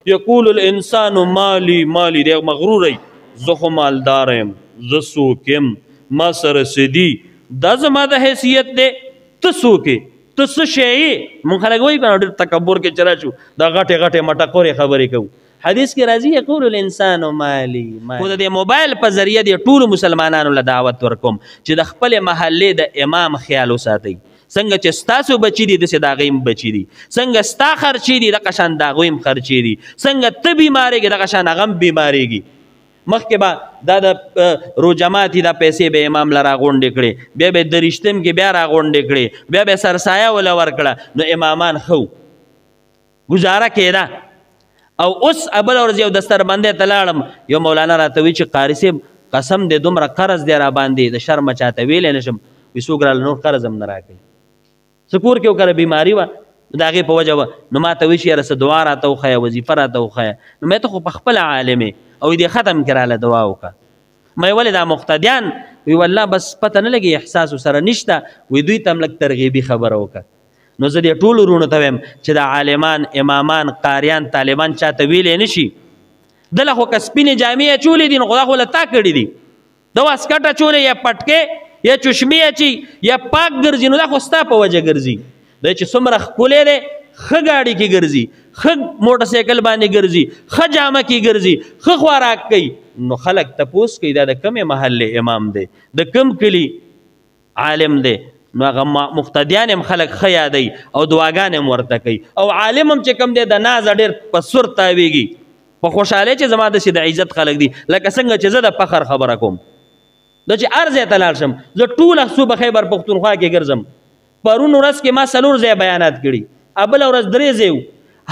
یقول الانسان مالی مالی دی مغرور ای زه خو مالدار یم زه څوک یم ما سره څه دي دا زما د حیثیت دی ته څوک یې ته څه شی یې مونږ خلک وایي که نه ډېر تکبر کې چې راشو دا غټې غټې مټکورې خبرې کوو حدیث کې راځي یقول الانسان مالی خو د دې موبایل په ذریعه د ټولو مسلمانانو له دعوت ورکوم چې د خپلې محلې د امام خیال وساتئ څنګه چې ستاسو بچي دي داسې د هغوی هم بچي دي څنګه ستا خرچې دي دغه شان د هغوی هم خرچې دي څنګه ته بیمارېږي دغه شان هغه هم بیمارېږي مخکې به دا د روجماتي دا پیسې به امام له راغونډې کړې بیا به درشتم کې بیا راغونډې کړې بیا به سرسایه وله ورکړه نو امامان ښه ګزاره کېده او اوس بله ورځ یو دستربندۍ ته لاړم یو مولانا راته وایي چې قاري صاحب قسم دی دومره قرض دی را باندې د شرمه چاته ویلی نه شم وایي څوک راله نور قرض هم نه راکوي څه کور کې وکړه بیماري وه د هغې په وجه وه نو ما ته وایي چې یاره څه دعا راته وښیه وظیفه راته وښیه نو ما ته خو په خپله عالم او دې ختم کړه راله دعا وکړه ما ولې دا مقتدیان وی والله بس پته نه لګي احساس سره نشته وی دوی ته هم لږ ترغیبي خبره وکړه نو زه دې ټولو وروڼو ته وایم چې دا عالمان امامان قاریان طالبان چاته ویلی نه شي دله خو که سپینې جامې اچولې دي نو خو دا خو له تا کړي دي ده واسکټ اچولی یا پټکې یا چشمې اچي یا پاک ګرځي نو دا خو ستا په وجه ګرځي دی چې څومره ښکلی دی ښه ګاډي کې ګرځي ښه موټرسایکل باندې ګرځي ښه جامه کې ګرځي ښه خوراک کوي نو خلک تپوس کوي دا د کومې محلې امام دی د کوم کلي عالم دی نو هغه مقتدیان هم خلک ښه یادوي او دعاګانې هم ورته کوي او عالم هم چې کوم دی د نازه ډېر په سور تاویږي په خوشحالۍ چې زما داسې د عزت خلک دي لکه څنګه چې زه د فخر خبره کوم دا چې هر ځای ته لاړ شم زه ټوله صوبه خیبر پښتونخوا کې ګرځم پرون ورځ کې ما 4 ځای بیانات کړي بله ورځ 3 ځای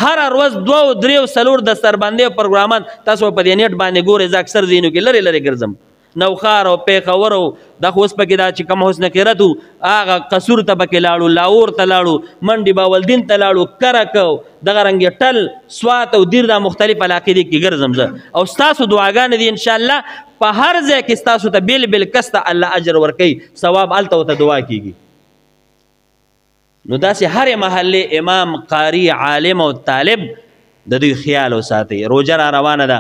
هر ورځ 2 3 4 دستربندۍ پروګرامان تاسو په دې نیټ باندې ګورئ زه اکثر ځایونو کې لرې لرې ګرځم نوخار او پیښور او دا خو اوس پکې دا چې کوم حسن خیرت و هغه قصور ته پکې لاړو لاهور ته لاړو منډې باولدین ته لاړو کرک دغه رنګې ټل سوات او دیر دا مختلف علاقې دي کې ګرځم زه او ستاسو دعاګانې دي انشاءالله په هر ځای کې ستاسو ته بیل بیل کس ته الله اجر ورکوي ثواب هلته ورته دعا کېږي نو داسې هرې محلې امام قاري عالم او طالب د دوی خیال وساتئ روژه را روانه ده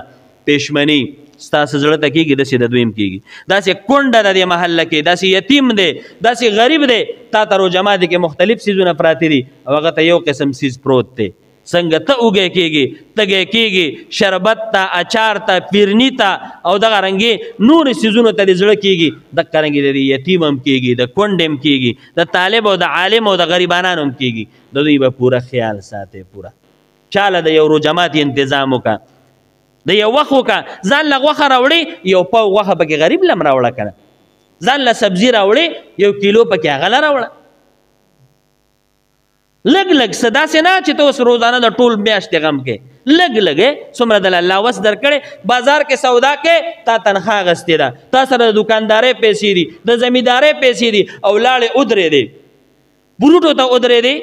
پېشمني ستاسو زړه ته کېږي داسې د دویم کېږي داسې کونډه ده دې محله کې داسې یتیم دی داسې غریب دی تا ته روژه ماتي کې مختلف څیزونه پراته دي او هغه ته یو قسم څیز پروت دی څنګه ته اوږی کېږي تږی کېږي شربت ته اچار ته پیرني ته او دغه رنګې نورې څیزونو ته دې زړه کېږي دقه رنګې د یتیم هم کېږي د کونډې هم کېږي د طالب او د عالم او د غریبانانو هم کېږي د دوی به پوره خیال ساتئ پوره چاله د یو روژه ماتي انتظام وکړه د یو وخت وکړه ځان له غوښه راوړې یو پاو غوښه پکې غریب لم راوړه که نه ځان له سبزي راوړې 1 کیلو پکې هغه له راوړه لږ لږ څه داسې نه چې ته اوس روزانه د ټول میاشتې غم کې لږ لږ څومره د الله وس درکړې بازار کې سودا کې تا تنخوا اخیستې ده تا سره د دکاندارۍ پیسې دي د زمیندارۍ پیسې دي او لاړې ودرېدې بروټو ته ودرېدې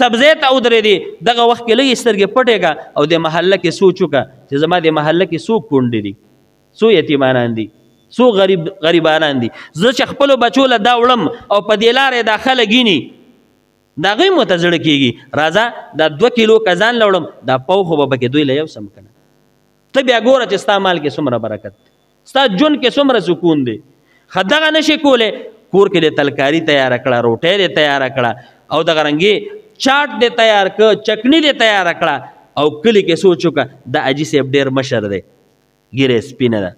سبزی ته ودرېدې دغه وخت کې لږې سترګې پټې کړه او د محله کې سوچ وکړه چې زما د محله کې څو کونډې دي څو یتیمانان دي څو غریبانان دي زه چې خپلو بچو له دا وړم او په دې لارې دا خلک ګیني د هغوی مو ته زړه کېږي راځه دا 2 کیلو که ځان له وړم دا پاو خو به پکې دوی له یو سم که نه ته بیا ګوره چې ستا مال کې څومره برکت ستا ژوند کې څومره سکون دی ښه دغه نشي کولی کور کې د تلکاري تیاره کړه روټۍ دې تیاره کړه او دغه رنګې چاټ دې تیار کړه چکني دې تیار کړه او کلی کې سوچ وکړه د حاجي صاحب ډېر مشر دی ګیرې سپینه ده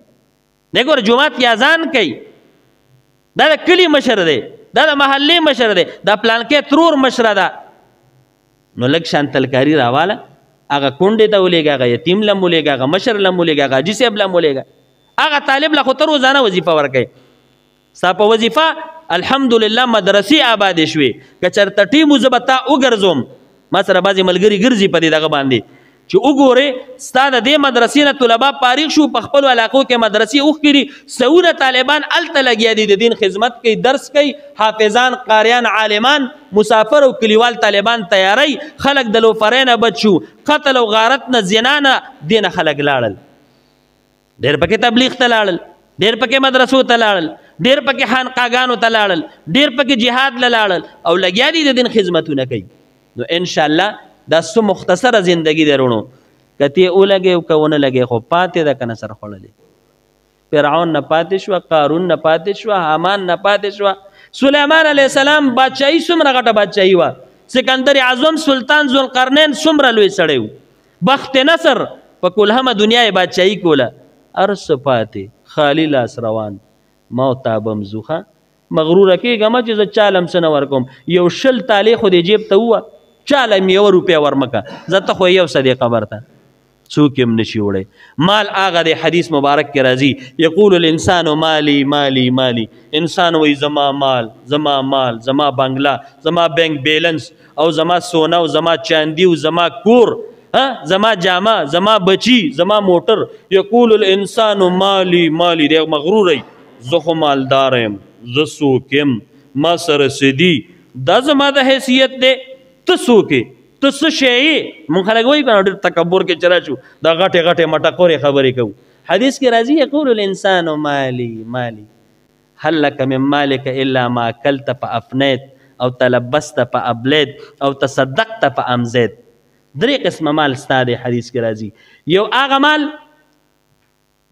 دی ګوره جومات کې اذان کوي دا د کلي مشر دی دا د محلې مشر دی دا پلانکې ترور مشره ده نو لږ شان تلکاري راواله هغه کونډې ته ولېږه هغه یتیم لم ولېږه هغه مشر لم ولېږه هغه حاجي صاحب لم ولېږه هغه طالب له خو ته روزانه وظیفه ورکوي ستا په وظیفه الحمدلله مدرسې آبادې شوې که چېرته ټیم زه به تا وګرځوم ما سره بعضې ملګري ګرځي په دې دغه باندې چې وګورې ستا د دې مدرسې نه طلبا فارغ شو په خپلو علاقو کې مدرسې اوښکې دي سونه طالبان هلته لګیا دي د دین خدمت کوي درس کوي حافظان قاریان عالمان مسافر او کلیوال طالبان تیاری خلک د لوفرۍ نه بچ شو قتل او غارت نه زنا نه دې نه خلک لاړل ډېر پکې تبلیغ ته لاړل ډېر پکې مدرسو ته لاړل ډېر پکې خانقاګانو ته لاړل ډېر پکې جهاد له لاړل او لګیا دي د دین خدمتونه کوي نو انشاءالله دا څه مختصره زندگی دی رونو که تی ولګې او که ونه لګې خو پاتې ده که نه سر خوړلې فرعون نه پاتې شوه قارون نه پاتې شوه حامان نه پاتې شوه سلیمان علیه السلام بادشاهي څومره غټه بادشاهي وه سکندر اعظم سلطان ذوالقرنین څومره لوی سړی و بخت نصر په کلهمه دنیا یې بادشاهي کوله هر څه پاتې خالي لاس روان ما ورته به مځو مغروره کېږه مه چې زه چاله هم څه نه ورکوم یو 20 تالې خو دې جیب ته ووه چاله م 1 روپۍ ورمکه زه ته خو یو صدقه برته څوک هم نشي وړی مال هغه د حدیث مبارک کې راځي یقول الانسان مالی مالی مالی انسان وایي زما مال زما مال زما بنګله زما بینک بیلنس او زما سونه او زما چاندي او زما کور زما جامه زما بچی زما موټر یقول الانسان مالی مالی دی مغرور زه خو مالدار یم زه څوک یم ما سره څه دي دا زما د حیثیت دی ته څوک یې ته څه شی یې مونږ خلک وایي که نه ډېر تکبر کې چې راشو دا غټې غټې مټکورې خبرې کوو حدیث کې راځي یقول الانسان مالی مالی هل لک من مالک الا ما اکلت فافنیت او تلبست فابلیت او تصدقت فامزیت 3 قسمه مال ستا دی حدیث کې راځي یو هغه مال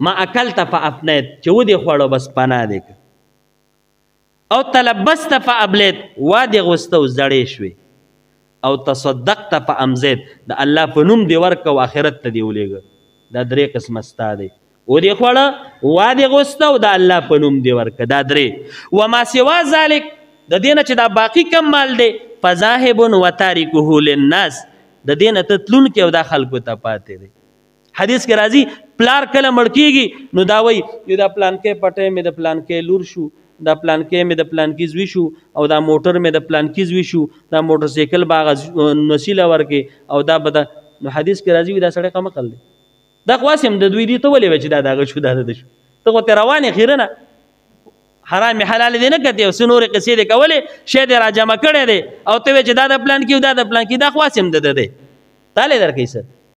ما اکلت فافنیت چې ودې خوړو بس پناه دی او تلبست فابلیت وادې غوسته او زړې شوې او تصدقت فامزید د الله په نوم دی ورکه او آخرت ته دی ولېږه دا 3 قسمه ستا دی ودې خوړه وادې غوسته او د الله په نوم دی ورکه دا 3 وما سوا ذلک د دې نه چې دا باقي کم مال دی فذاهب وتارکه للناس د دې نه ته تلونکی او دا خلکو ته پاتې دی حدیث کې راځي پلار کله مړ کېږي نو دا وایي دا پلانکې پټی مې د پلانکې لور شو دا پلانکې مې د پلانکې زوی شو او دا موټر مې د پلانکې زوی شو دا موټر سایکل به هغه نسیله ورکې او دا به د نو حدیث کې راځي دا سړی قمقل دی دا خو هسې هم د دوی دي ته ولې وایې چې دا د هغه شو دا د ده شو ته خو ترې روانې خیره نه حرام حلال دې نه کتې او څه نورې قصې دې کولې شی دې راجمع کړی دی او ته وایې چې دا د پلانکې او دا د پلانکې دا خو هسې هم د ده دی تا لې درکوي څه